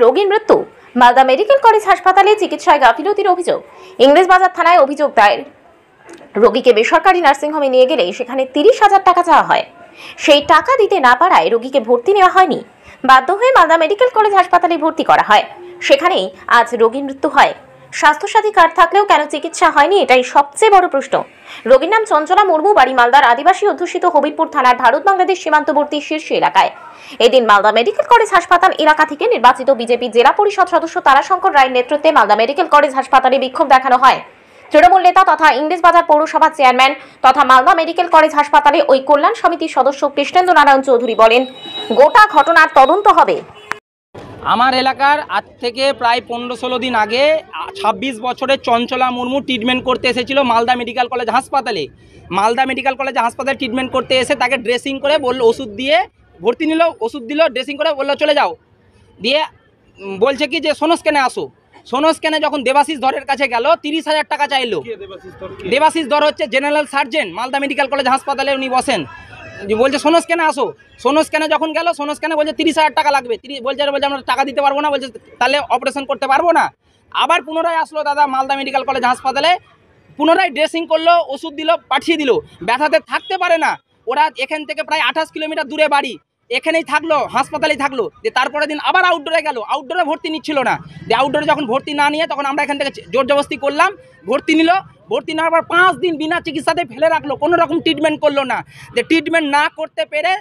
রোগীর মৃত্যু। Malda medical college হাসপাতালে চিকিৎসায় গাফিলতির অভিযোগ। ইংরেজবাজার থানায় অভিযোগ দায়ের। রোগীকে বেসরকারি নার্সিংহোমে নিয়ে গেলে সেখানে 30,000 টাকা চাওয়া হয়। সেই টাকা দিতে না পারায় রোগীকে ভর্তি নেওয়া হয়নি। বাধ্য হয়ে মালদা মেডিকেল কলেজ হাসপাতালে ভর্তি করা হয়। সেখানেই আজ রোগীর মৃত্যু হয়। স্বাস্থ্যসাথী কার্ড থাকলেও কেন চিকিৎসা হয়নি, এটাই সবচেয়ে বড় প্রশ্ন। রোগীর নাম চঞ্চলা মুর্মু, বাড়ি মালদার আদিবাসী অধ্যুষিত হবিবপুর থানার ভারত বাংলাদেশ সীমান্তবর্তী শীর্ষ এলাকায়। এদিন মালদা মেডিকেল কলেজ হাসপাতাল এলাকা থেকে নির্বাচিত বিজেপি জেলা পরিষদ সদস্য তারাশঙ্কর রায়ের নেতৃত্বে মালদা মেডিকেল কলেজ হাসপাতালে বিক্ষোভ দেখানো হয়। তৃণমূল নেতা তথা ইংরেজবাজার পৌরসভা চেয়ারম্যান তথা মালদা মেডিকেল কলেজ হাসপাতালে ওই কল্যাণ সমিতির সদস্য কৃষ্ণেন্দ্র নারায়ণ চৌধুরী বলেন, গোটা ঘটনার তদন্ত হবে। আমার এলাকার আজ থেকে প্রায় 15-16 দিন আগে 26 বছরের চঞ্চলা মুর্মু ট্রিটমেন্ট করতে এসেছিল মালদা মেডিকেল কলেজ হাসপাতালে। মালদা মেডিকেল কলেজ হাসপাতালে ট্রিটমেন্ট করতে এসে তাকে ড্রেসিং করে বললো, ওষুধ দিয়ে ভর্তি নিল, ওষুধ দিল, ড্রেসিং করে বললো চলে যাও। দিয়ে বলছে কি যে সোনো স্ক্যানে আসো। সোনো স্ক্যানে যখন দেবাশিস ধরের কাছে গেল 30,000 টাকা চাইলো। দেবাশিস ধর হচ্ছে general surgeon Malda medical college হাসপাতালে, উনি বসেন। বলছে সোনো স্ক্যানে আসো। সোনো স্ক্যানে যখন গেল, সোনো স্ক্যানে বলছে 30,000 টাকা লাগবে। বলছে আমরা টাকা দিতে পারবো না, বলছে তাহলে অপারেশন করতে পারবো না। আবার পুনরায় আসলো দাদা মালদা মেডিকেল কলেজ হাসপাতালে, পুনরায় ড্রেসিং করলো, ওষুধ দিল, পাঠিয়ে দিল। ব্যথাতে থাকতে পারে না, ওরা এখান থেকে প্রায় 28 কিলোমিটার দূরে বাড়ি, এখানেই থাকলো, হাসপাতালেই থাকলো। যে তারপরের দিন আবার আউটডোরে গেল, আউটডোরে ভর্তি নিচ্ছিল না। যে আউটডোরে যখন ভর্তি না নিয়ে তখন আমরা এখান থেকে জোর জবরদস্তি করলাম, ভর্তি নিল। ভর্তি নেওয়ার পর 5 দিন বিনা চিকিৎসাতে ফেলে রাখলো, কোনো রকম ট্রিটমেন্ট করলো না। যে ট্রিটমেন্ট না করতে পেরে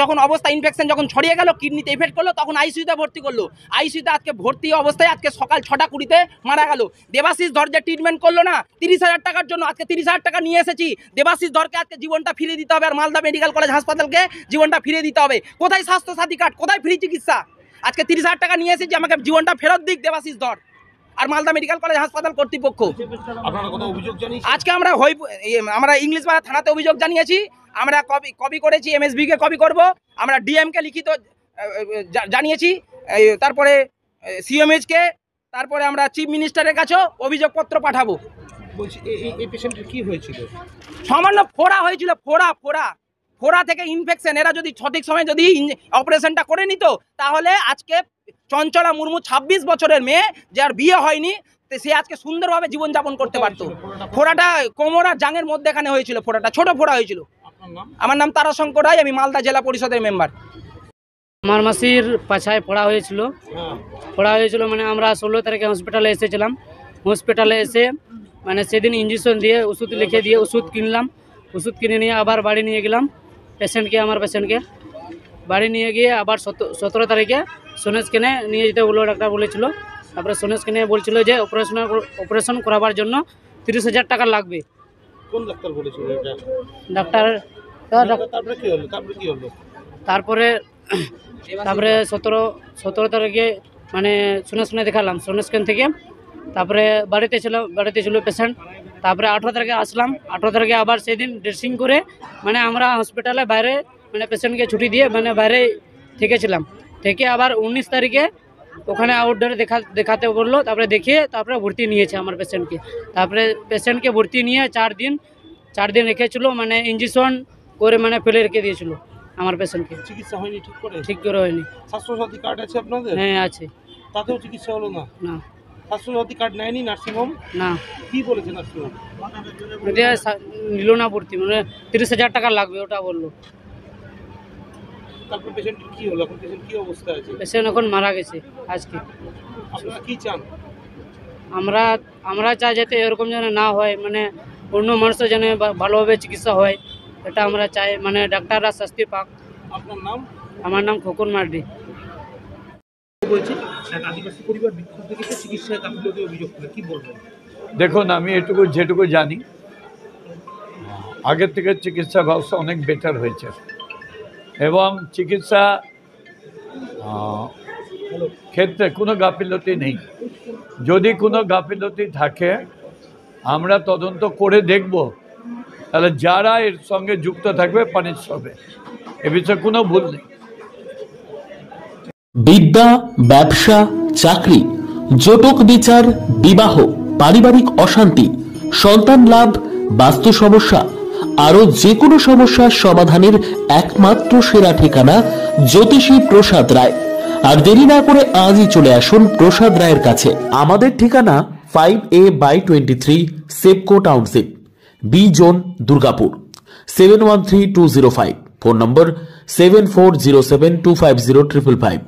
যখন অবস্থা ইনফেকশন যখন ছড়িয়ে গেল, কিডনিতে এফেক্ট করলো, তখন আইসিইউতে ভর্তি করলো। আইসিইউতে আজকে ভর্তি অবস্থায় আজকে সকাল 6:20 মারা গেল। দেবাশিস ধর যে ট্রিটমেন্ট করলো না 30,000 টাকার জন্য, আজকে 30,000 টাকা নিয়ে এসেছি। দেবাশিস ধরকে আজকে জীবনটা ফিরিয়ে দিতে হবে, আর মালদা মেডিকেল কলেজ হাসপাতালকে জীবনটা ফিরিয়ে দিতে হবে। কোথায় স্বাস্থ্যসাথী কার্ড, কোথায় ফ্রি চিকিৎসা? আজকে 30,000 টাকা নিয়ে এসেছি, আমাকে জীবনটা ফেরত দিক দেবাশিস ধর আর মালদা মেডিকেল কলেজ হাসপাতাল কর্তৃপক্ষ। আজকে আমরা ইংরেজবাজার থানাতে অভিযোগ জানিয়েছি, আমরা কপি করেছি, এমএসবিকে কপি করব, আমরা ডিএমকে লিখিত জানিয়েছি, তারপরে সিএমএইচকে, তারপরে আমরা চিফ মিনিস্টারের কাছেও অভিযোগপত্র পাঠাবো। বলছি এই পেশেন্টের কি হয়েছিল? সামান্য ফোড়া হয়েছিল, ফোড়া থেকে ইনফেকশন। এরা যদি সঠিক সময় যদি অপারেশনটা করে নিত, তাহলে আজকে চঞ্চলা মুর্মু 26 বছরের মেয়ে, যার বিয়ে হয়নি, সে আজকে সুন্দরভাবে জীবনযাপন করতে পারত। ফোড়াটা কোমর আর জাঙের মধ্যেখানে হয়েছিল, ফোড়াটা ছোট ফোড়া হয়েছিল। আমার নাম তারাশঙ্কর রায়, আমি মালদা জেলা পরিষদের মেম্বার। আমার মাসির পাছায় পড়া হয়েছিল, মানে আমরা 16 তারিখে হসপিটালে এসেছিলাম। হসপিটালে এসে মানে সেদিন ইঞ্জেকশন দিয়ে ওষুধ লিখে দিয়ে ওষুধ কিনলাম। ওষুধ কিনে নিয়ে আবার বাড়ি নিয়ে গেলাম আমার পেশেন্টকে। বাড়ি নিয়ে গিয়ে আবার 17 তারিখে সোনো স্ক্যানে নিয়ে যেতে বললো, ডাক্তার বলেছিল। তারপরে সোনো স্ক্যানে বলছিল যে অপারেশন করাবার জন্য 30,000 টাকা লাগবে। কোন ডাক্তার বলেছিল এটা? ডাক্তার তারপরে কি হলো? তারপরে 17 তারিখে মানে সোনো স্ক্যানে দেখালাম, সোনো স্ক্যান থেকে। তারপরে বাড়িতে ছিল পেশেন্ট। তারপরে 18 তারিখে আসলাম। 18 তারিখে আবার সেদিন ড্রেসিং করে মানে আমরা হসপিটালে বাইরে মানে পেশেন্টকে ছুটি দিয়ে মানে বাইরে থেকেছিলাম। থেকে আবার 19 তারিখে ওখানে আউটডোরে দেখাতে বললো। তারপরে দেখিয়ে তারপরে ভর্তি নিয়েছে আমার পেশেন্টকে। তারপরে পেশেন্টকে ভর্তি নিয়ে 4 দিন রেখেছিল, মানে ইঞ্জেকশন করে মানে ফেলে রেখে দিয়েছিল আমার পেশেন্টকে। চিকিৎসা হয়নি ঠিক করে হয়নি। স্বাস্থ্যসাথী কার্ড আছে আপনাদের? হ্যাঁ আছে। তাতেও চিকিৎসা হলো না? না। স্বাস্থ্যসাথী কার্ড নেয়নি নার্সিংহোম? না। কি বলেছে নার্সিংহোম? নিল না ভর্তি, মানে 30,000 টাকা লাগবে ওটা বললো। তারপর পেশেন্টের কি হলো? এখন পেশেন্ট কি অবস্থা আছে? পেশেন্ট এখন মারা গেছে আজকে। আপনারা কি চান? আমরা চাই যাতে এরকম যেন না হয়, মানে অন্য মানুষের যেন ভালোভাবে চিকিৎসা হয়, এটা আমরা চাই। মানে ডাক্তাররা শাস্তি পাক। আপনার নাম? আমার নাম খোকন মার্ডি। বলছি আদিবাসী পরিবার বিক্ষোভ দেখেছে, চিকিৎসায় গাফিলতি অভিযোগ করে, কি বলবেন? দেখুন, আমি যেটুকু জানি, আগের থেকে চিকিৎসা ব্যবস্থা অনেক বেটার হয়েছে এবং চিকিৎসা ক্ষেত্রে কোনো গাফিলতি নেই। যদি কোনো গাফিলতি থাকে আমরা তদন্ত করে দেখব, তাহলে যারা এর সঙ্গে যুক্ত থাকবে পানিশ হবে, এ বিষয়ে কোনো ভুল নেই। বিদ্যা, ব্যবসা, চাকরি, জটক বিচার, বিবাহ, পারিবারিক অশান্তি, সন্তান লাভ, বাস্তু সমস্যা, আরো যে কোনো সমস্যার সমাধানের একমাত্র সেরা ঠিকানা জ্যোতিষী প্রসাদ রায়। আর দেরি না করে আজই চলে আসুন প্রসাদ রায়ের কাছে। আমাদের ঠিকানা 5A/23 Sepco township, B zone, Durgapur, 713205। Phone number 7407250555,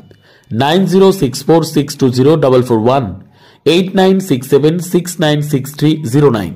9064620441, 8967696309।